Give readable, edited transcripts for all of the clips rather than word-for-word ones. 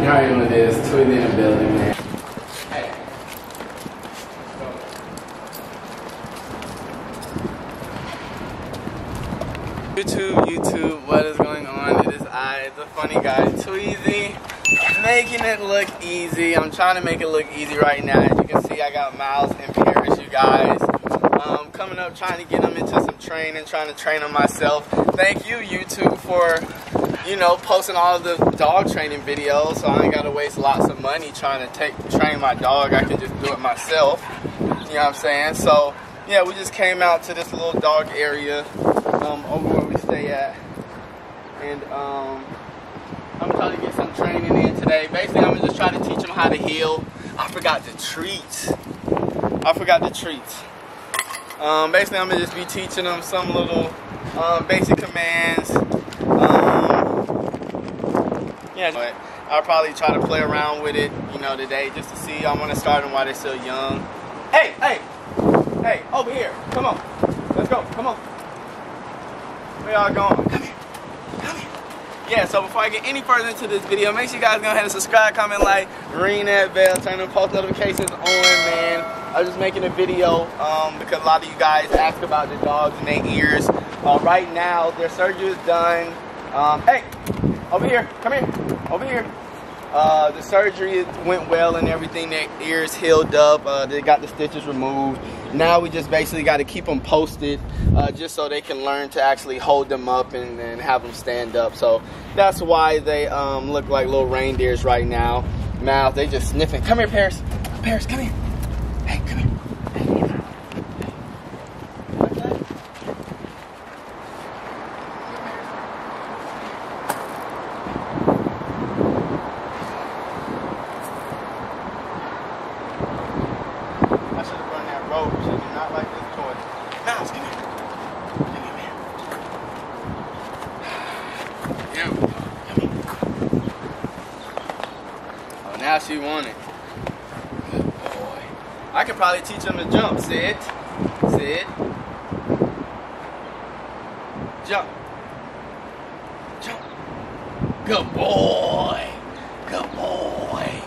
You already know what it is. Tweet in the building, man. Hey. YouTube, what is going on? It is I, the funny guy, Tweezy, making it look easy. I'm trying to make it look easy right now. As you can see, I got Miles and Paris, you guys. Coming up, trying to get them into some training, trying to train them myself. Thank you, YouTube, for, you know, posting all of the dog training videos, so I ain't gotta waste lots of money trying to train my dog. I can just do it myself. You know what I'm saying? So, yeah, we just came out to this little dog area over where we stay at, and I'm trying to get some training in today. Basically, I'm just trying to teach them how to heel. I forgot the treats. Basically, I'm gonna just be teaching them some little basic commands. Yeah, but I'll probably try to play around with it, you know, today, just to see. I want to start them while they're still young. Hey, over here. Come on. Let's go. Come on. Where y'all going? Come here. Yeah, so before I get any further into this video, make sure you guys go ahead and subscribe, comment, like, ring that bell, turn the post notifications on, man. I'm just making a video because a lot of you guys ask about the dogs and their ears. Right now, their surgery is done. Hey, over here. Come here. Over here. The surgery went well and everything. Their ears healed up. They got the stitches removed. Now we just basically got to keep them posted just so they can learn to actually hold them up and have them stand up. So that's why they look like little reindeers right now. Now they just sniffing. Come here, Paris. Paris, come here. Hey, come here. Not like this toy. Mouse, come here. Come here, man. Yeah. Come here. Oh, now she want it. Good boy. I could probably teach him to jump. Sit. Sit. Jump. Jump. Good boy. Good boy.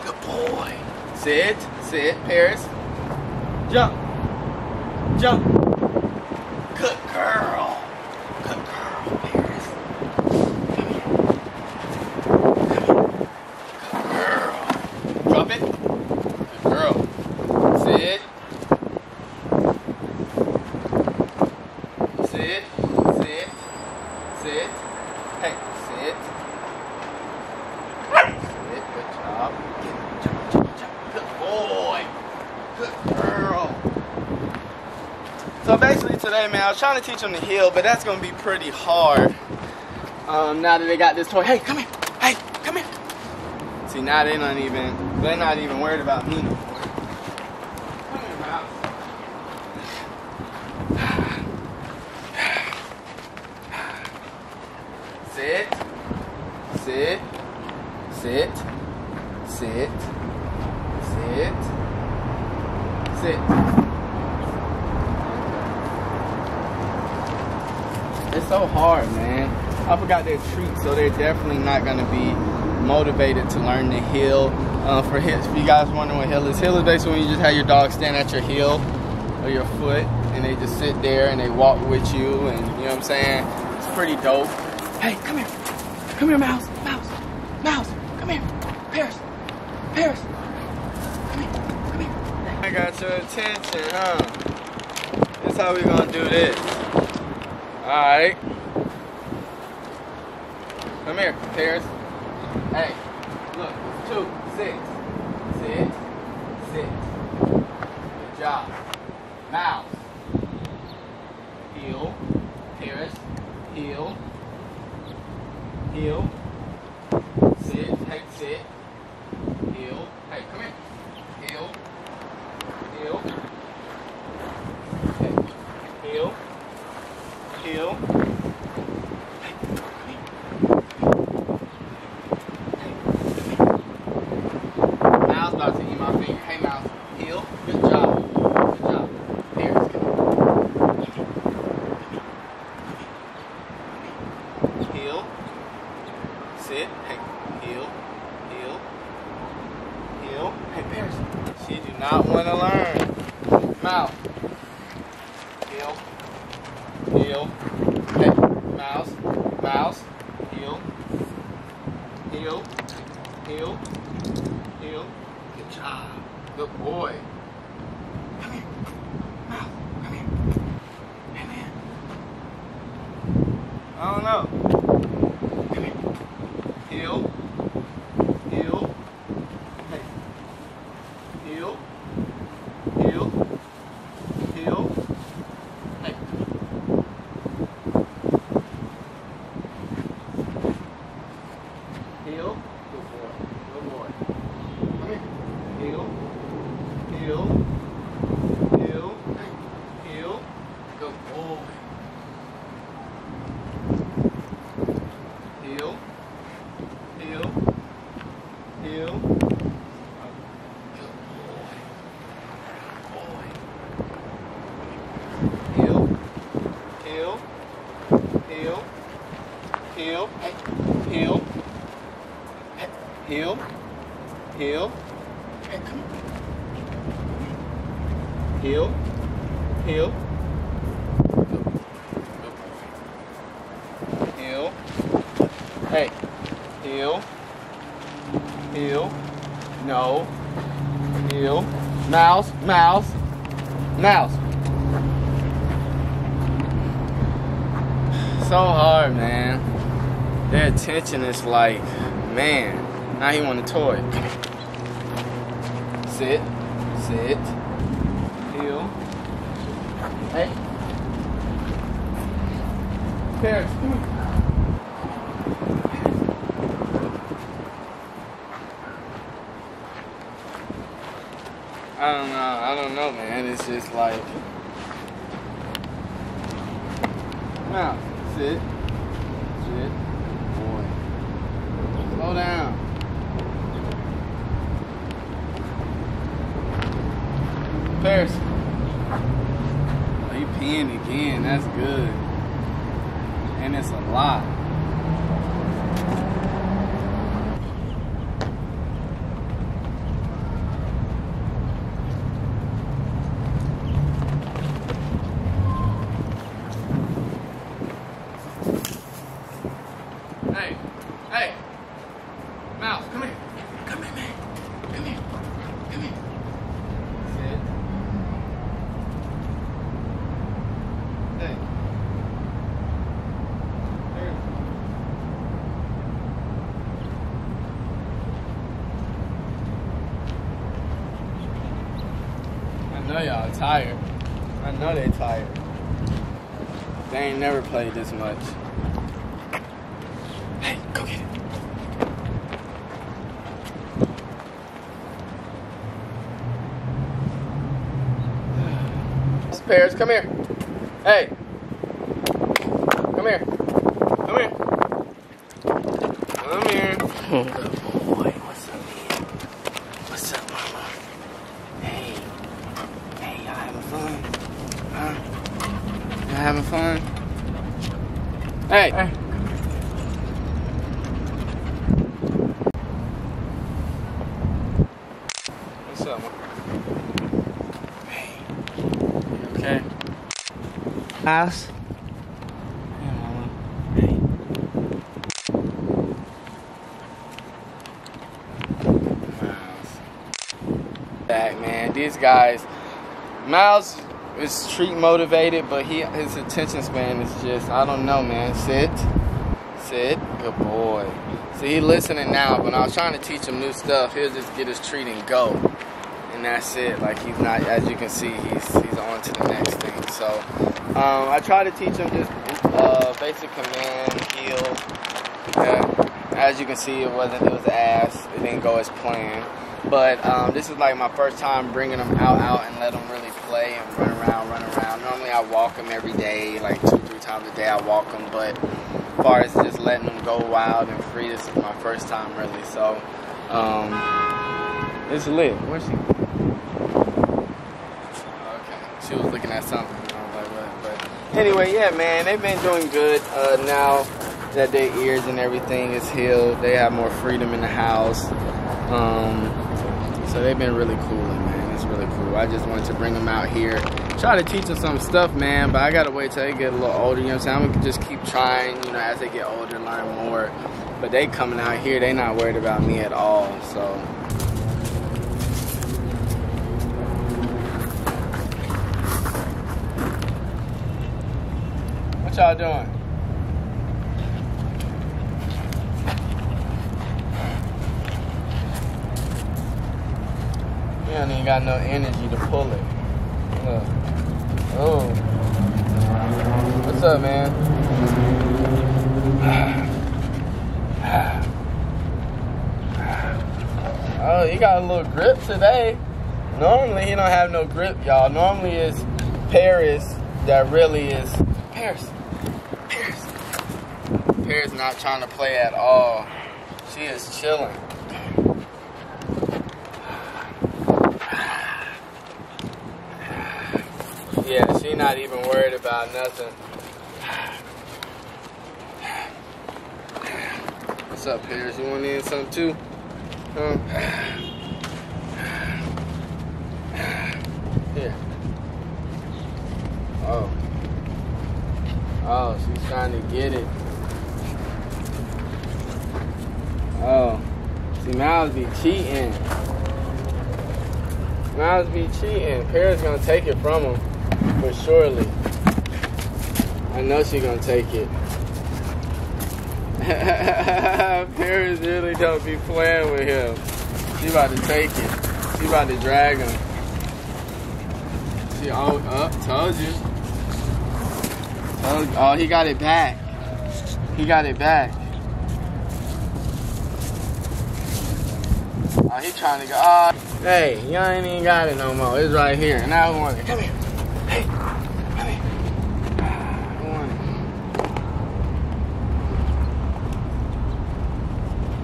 Good boy. Sit. Sit, Paris. Jump. Jump. Good girl. Good girl, Paris. Come here. Come here. Good girl. Drop it. Good girl. Sit. Sit. Sit. Sit. Hey, sit. Sit. Good job. Jump, jump, jump. Good boy. Good girl. So basically today, man, I was trying to teach them to heel, but that's going to be pretty hard now that they got this toy. Hey, come here. Hey, come here. See, now they're not even worried about me no more. Come here, Mouse. Sit. Sit. Sit. Sit. Sit. Sit. It's so hard, man. I forgot their treats, so they're definitely not going to be motivated to learn to heel. For you guys wondering what heel is basically when you just have your dog stand at your heel or your foot, and they just sit there and they walk with you, and you know what I'm saying? It's pretty dope. Hey, come here. Come here, Mouse. Mouse. Mouse. Come here. Paris. Paris. Come here. Come here. I got your attention, huh? That's how we gonna do this. Alright. Come here, Paris. Hey, look, 2, 6. Sit. Sit. Good job. Mouse. Heel. Paris. Heel. Heel. Sit. Hey, sit. Heel. Hey, come here. Heel. Heel. Okay. Heel. Heel. Hey, come here. Mouse about to eat my finger. Hey, Mouse. Heel. Good job. Good job. Paris, come here. Heel. Sit. Hey. Heel. Heel. heel. Hey, mouse, mouse, heel, heel, heel, heel. Good job. Good boy. Come here. Mouse, come here. Hey, man. I don't know. Come here. Heel, heel. Hey. Heel, heel, heel. Hey. Heel. Good boy. Good boy. Come here. Heel. Heel. Heel. Hey. Heel. Good boy. Heel. Heel. Heel. Good boy. Boy. Heel. Heel. Heel. Heel. Hey. Heel. Heel, heel, hey, come here. Heel, heel, heel, hey, heel, heel, no, heel, mouse, mouse, mouse. So hard, man. Their attention is like, man. Now he want a toy. Sit, sit, heel. Hey. Paris, come here. I don't know, man. It's just like, now, sit, sit, boy. Slow down. Paris. Oh, you peeing again. That's good. And it's a lot. Hey. Hey. Mouse, come here. Come here, man. Come here. Come here. Sit. Hey. There. I know y'all tired. I know they tired. They ain't never played this much. Hey, go get it. Paris, come here. Hey. Come here. Come here. Come here. Good boy. What's up, man? What's up, mama? Hey. Hey, y'all having fun? Huh? Y'all having fun? Hey. Hey. What's up, man? Okay. House. Hey, mama. Hey. Miles. Back, man. These guys. Miles is street motivated, but his attention span is just, I don't know, man. Sit. Sit. Good boy. See, he listening now, but I was trying to teach him new stuff. He'll just get his treat and go. And that's it. Like, he's not, as you can see, he's on to the next thing. So I try to teach him just basic command, heel. As you can see, it was ass. It didn't go as planned. But this is like my first time bringing him out and let him really play and run around. Normally I walk him every day, like 2-3 times a day I walk him. But as far as just letting him go wild and free, this is my first time really. So it's lit. Where's she? She was looking at something. I was like, what? But anyway, yeah, man, they've been doing good now that their ears and everything is healed. They have more freedom in the house. So they've been really cool, man. It's really cool. I just wanted to bring them out here, try to teach them some stuff, man, but I gotta wait till they get a little older, you know what I'm saying? I'm gonna just keep trying, you know, as they get older, learn more. But they coming out here, they not worried about me at all, so. What y'all doing? You don't even got no energy to pull it. Look. Oh. What's up, man? Oh, he got a little grip today. Normally, he don't have no grip, y'all. Normally, it's Paris that really is... Paris. Paris not trying to play at all. She is chilling. Yeah, she not even worried about nothing. What's up, Paris? You want in something too? Huh? Here. Oh. Oh, she's trying to get it. Oh. See, Miles be cheating. Miles be cheating. Paris gonna take it from him. But surely. I know she gonna take it. Paris really don't be playing with him. She about to take it. She about to drag him. She told you. Oh, he got it back. He got it back. Oh, he trying to go. Hey, you ain't even got it no more. It's right here. And I want it. Come here. Hey, come here. I want it.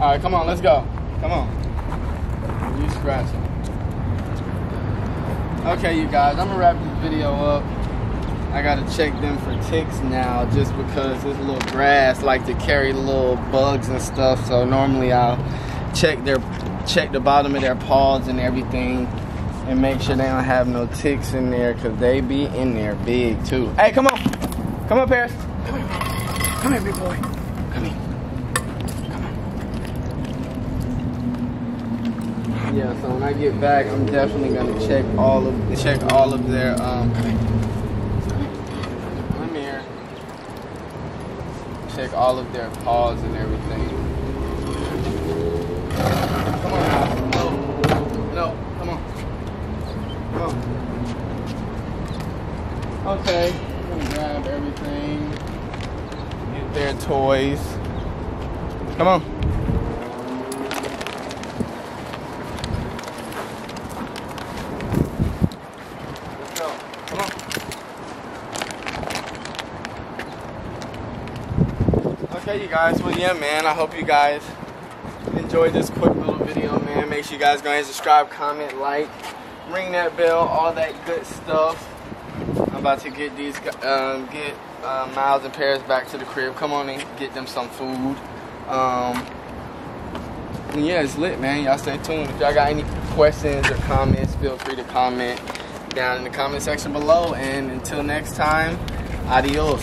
All right, come on, let's go. Come on. You scratching. Okay, you guys, I'm gonna wrap this video up. I gotta check them for ticks now, just because this little grass like to carry little bugs and stuff. So normally I'll check the bottom of their paws and everything, and make sure they don't have no ticks in there, because they be in there big too. Hey, come on. Come on, Paris. Come here. Come here, big boy. Come here. Come on. Yeah, so when I get back, I'm definitely gonna check all of their come here. Check all of their paws and everything. Come on now. No, come on. Come on. Okay, I'm gonna grab everything. Get their toys. Come on. Let's go. Come on. Okay, you guys. Well, yeah, man. I hope you guys enjoyed this quick little video, man. Make sure you guys go ahead and subscribe, comment, like, ring that bell, all that good stuff. I'm about to get these Miles and Paris back to the crib. Come on and get them some food. And yeah, it's lit, man. Y'all stay tuned. If y'all got any questions or comments, feel free to comment down in the comment section below. And until next time, adios.